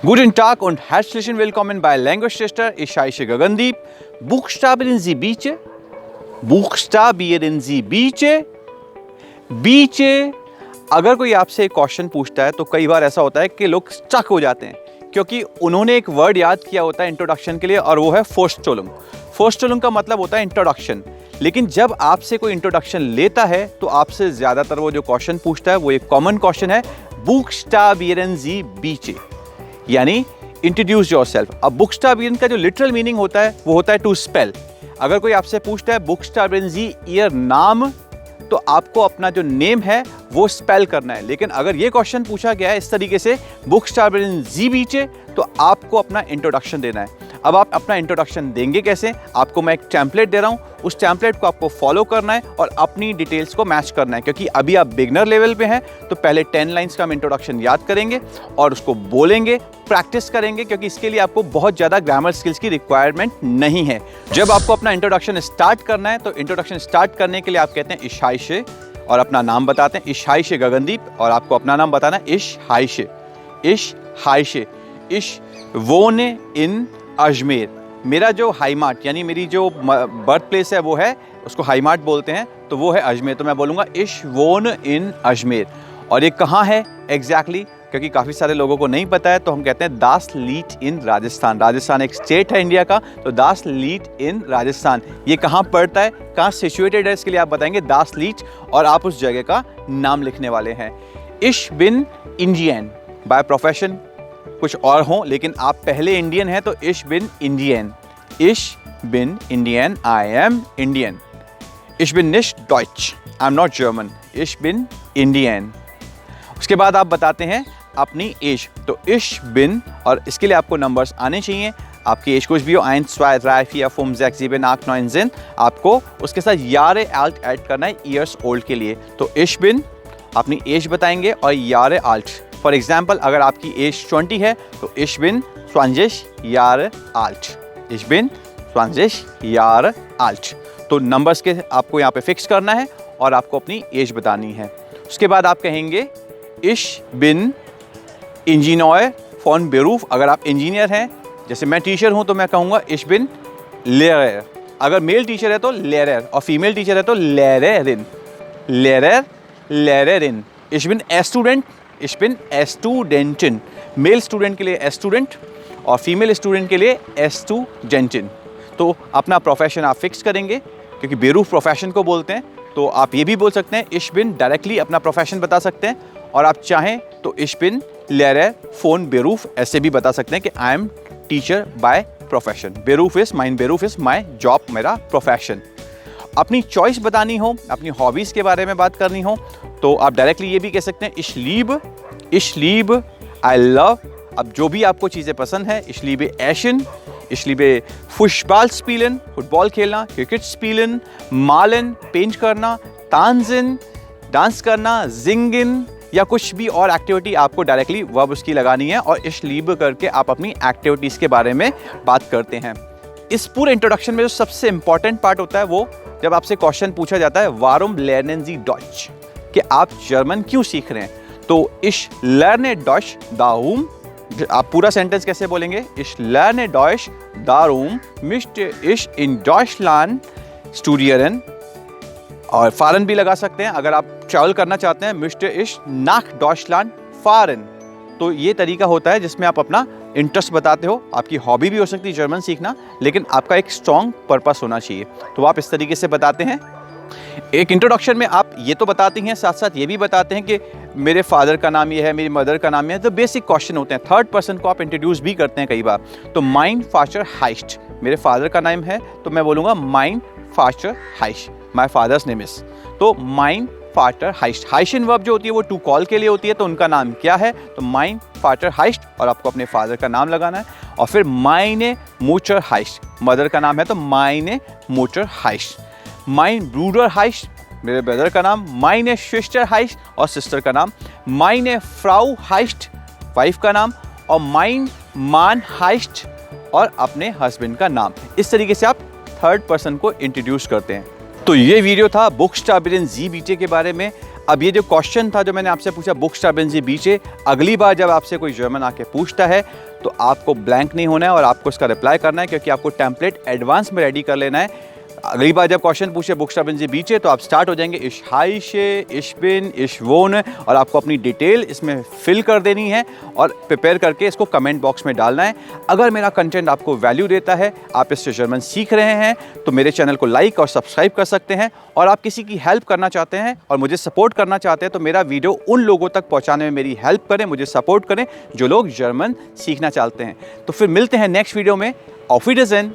Guten Tag und herzlich willkommen bei Language Tester. Ich heiße Gagandeep. Buchstabieren Sie bitte. Buchstabieren Sie bitte. बीचे अगर कोई आपसे question पूछता है तो कई बार ऐसा होता है कि लोग स्टक हो जाते हैं क्योंकि उन्होंने एक वर्ड याद किया होता है इंट्रोडक्शन के लिए और वो है फोर्स्टोलुम। फोर्स्टोलुम का मतलब होता है इंट्रोडक्शन। लेकिन जब आपसे कोई इंट्रोडक्शन लेता है तो आपसे ज़्यादातर वो जो क्वेश्चन पूछता है वो एक कॉमन क्वेश्चन है, बुक्स्टाबियरन जी बीचे, यानी इंट्रोड्यूस योरसेल्फ। अब बुक्स्टाबियरन का जो लिटरल मीनिंग होता है वो होता है टू स्पेल। अगर कोई आपसे पूछता है बुक्स्टाबियरन जी ईयर नाम, तो आपको अपना जो नेम है वो स्पेल करना है। लेकिन अगर ये क्वेश्चन पूछा गया है इस तरीके से बुक्स्टाबियरन जी बीचे, तो आपको अपना इंट्रोडक्शन देना है। अब आप अपना इंट्रोडक्शन देंगे कैसे? आपको मैं एक टेम्पलेट दे रहा हूँ, उस टेम्पलेट को आपको फॉलो करना है और अपनी डिटेल्स को मैच करना है। क्योंकि अभी आप बिगनर लेवल पे हैं तो पहले 10 लाइन्स का हम इंट्रोडक्शन याद करेंगे और उसको बोलेंगे, प्रैक्टिस करेंगे, क्योंकि इसके लिए आपको बहुत ज़्यादा ग्रामर स्किल्स की रिक्वायरमेंट नहीं है। जब आपको अपना इंट्रोडक्शन स्टार्ट करना है तो इंट्रोडक्शन स्टार्ट करने के लिए आप कहते हैं इशाइशे और अपना नाम बताते हैं, इशाइशे गगनदीप, और आपको अपना नाम बताना है इशाइशे। इशाइशे इश वोने इन अजमेर। मेरा जो हाईमार्ट यानी मेरी जो बर्थ प्लेस है वो है, उसको हाईमार्ट बोलते हैं, तो वो है अजमेर। तो मैं बोलूँगा इश वोन इन अजमेर। और ये कहाँ है एग्जैक्टली? क्योंकि काफ़ी सारे लोगों को नहीं पता है तो हम कहते हैं दासलीट इन राजस्थान। राजस्थान एक स्टेट है इंडिया का, तो दासलीट इन राजस्थान ये कहाँ पड़ता है, कहाँ सिचुएटेड है, इसके लिए आप बताएंगे दासलीट और आप उस जगह का नाम लिखने वाले हैं। इश बिन इंडियन, बाय प्रोफेशन कुछ और हों लेकिन आप पहले इंडियन हैं तो इश बिन इंडियन। इश बिन इंडियन, आई एम इंडियन। इश बिन निश Deutsche, I am not German. इश बिन इंडियन। उसके बाद आप बताते हैं अपनी एज, तो इश बिन, और इसके लिए आपको नंबर्स आने चाहिए। आपकी एज कुछ भी हो, 1, 2, 3, 4, 5, 6, 7, 8, 9, 10, आपको उसके साथ यारे आल्ट ऐड करना है ईयर्स ओल्ड के लिए। तो इश बिन अपनी एज बताएंगे और यारे आल्ट। फॉर एग्जाम्पल अगर आपकी एज 20 है तो इश बिन 20 यार आल्ट। इश बिन 20 यार आल्ट। तो नंबर्स के आपको यहाँ पे फिक्स करना है और आपको अपनी एज बतानी है। उसके बाद आप कहेंगे इश बिन इंजीनियर फॉन बेरूफ। अगर आप इंजीनियर हैं, जैसे मैं टीचर हूँ तो मैं कहूँगा इश बिन लेरर। अगर मेल टीचर है तो लेरर और फीमेल टीचर है तो लेरेरिन। लेरर लेरेरिन। इश बिन स्टूडेंट, इश बिन स्टूडेंटिन। मेल स्टूडेंट के लिए स्टूडेंट और फीमेल स्टूडेंट के लिए स्टूडेंटिन। तो अपना प्रोफेशन आप फिक्स करेंगे क्योंकि बेरूफ प्रोफेशन को बोलते हैं। तो आप ये भी बोल सकते हैं इश बिन, डायरेक्टली अपना प्रोफेशन बता सकते हैं, और आप चाहें तो इश बिन लेरर फोन बेरूफ ऐसे भी बता सकते हैं कि I am teacher by profession. बेरूफ इज माइन, बेरूफ इज माई जॉब, मेरा प्रोफेशन। अपनी चॉइस बतानी हो, अपनी हॉबीज़ के बारे में बात करनी हो तो आप डायरेक्टली ये भी कह सकते हैं इश लीब आई लव। अब जो भी आपको चीज़ें पसंद है, इश लीबे एशन, इश लीबे फुटबॉल स्पीलन, फुटबॉल खेलना, क्रिकेट स्पीलन, मालन पेंट करना, तानजिन डांस करना, जिंगिन या कुछ भी और एक्टिविटी आपको डायरेक्टली वर्ब उसकी लगानी है और इश लीब करके आप अपनी एक्टिविटीज़ के बारे में बात करते हैं। इस पूरे इंट्रोडक्शन में जो सबसे इंपॉर्टेंट पार्ट होता है वो जब आपसे क्वेश्चन पूछा जाता है वारुम लर्नेन Sie Deutsch, कि आप जर्मन क्यों सीख रहे हैं। तो इश लर्ने डॉश दारूम, आप पूरा सेंटेंस कैसे बोलेंगे? इश लर्ने डॉश दारूम मिस्टे इश इन डॉशलैंड स्टूडियरन, और फारन भी लगा सकते हैं अगर आप ट्रैवल करना चाहते हैं, मिस्टे इश नाक डॉशलैंड फारन। तो ये तरीका होता है जिसमें आप अपना इंटरेस्ट बताते हो। आपकी हॉबी भी हो सकती है जर्मन सीखना, लेकिन आपका एक स्ट्रॉन्ग पर्पस होना चाहिए। तो आप इस तरीके से बताते हैं। एक इंट्रोडक्शन में आप ये तो बताते हैं, साथ साथ ये भी बताते हैं कि मेरे फादर का नाम ये है, मेरी मदर का नाम ये है। तो बेसिक क्वेश्चन होते हैं। थर्ड पर्सन को आप इंट्रोड्यूस भी करते हैं कई बार। तो माइन फादर हाइस्ट, मेरे फादर का नाम है तो मैं बोलूँगा माइन फादर हाइस्ट, माई फादर्स नेम इज। तो माइन फादर हाइस्ट। हाइशन वर्ब जो होती है वो टू कॉल के लिए होती है, तो उनका नाम क्या है? तो माइन फादर हाइस्ट, और आपको अपने फादर का नाम लगाना है। और फिर माइने मोटर हाइस्ट, मदर का नाम है तो माइने मोटर हाइस्ट। माइन ब्रूडर हाइस्ट, मेरे ब्रदर का नाम। माइने सिस्टर हाइस्ट, और सिस्टर का नाम। माइने फ्राउ हाइस्ट, वाइफ का नाम। और माइन मान हाइस्ट, और अपने हस्बैंड का नाम। इस तरीके से आप थर्ड पर्सन को इंट्रोड्यूस करते हैं। तो ये वीडियो था बुक्स्टाबियरन जी बीचे के बारे में। अब ये जो क्वेश्चन था जो मैंने आपसे पूछा बुक्स्टाबियरन जी बीचे, अगली बार जब आपसे कोई जर्मन आके पूछता है तो आपको ब्लैंक नहीं होना है और आपको इसका रिप्लाई करना है, क्योंकि आपको टेम्पलेट एडवांस में रेडी कर लेना है। अगली बार जब क्वेश्चन पूछे बुक्सटाबिलन सी बीचे तो आप स्टार्ट हो जाएंगे इश हाइशे, इश बिन, इश वोन, और आपको अपनी डिटेल इसमें फिल कर देनी है और प्रिपेयर करके इसको कमेंट बॉक्स में डालना है। अगर मेरा कंटेंट आपको वैल्यू देता है, आप इससे जर्मन सीख रहे हैं, तो मेरे चैनल को लाइक और सब्सक्राइब कर सकते हैं। और आप किसी की हेल्प करना चाहते हैं और मुझे सपोर्ट करना चाहते हैं तो मेरा वीडियो उन लोगों तक पहुँचाने में मेरी हेल्प करें, मुझे सपोर्ट करें जो लोग जर्मन सीखना चाहते हैं। तो फिर मिलते हैं नेक्स्ट वीडियो में। ऑफ विडर्सेन।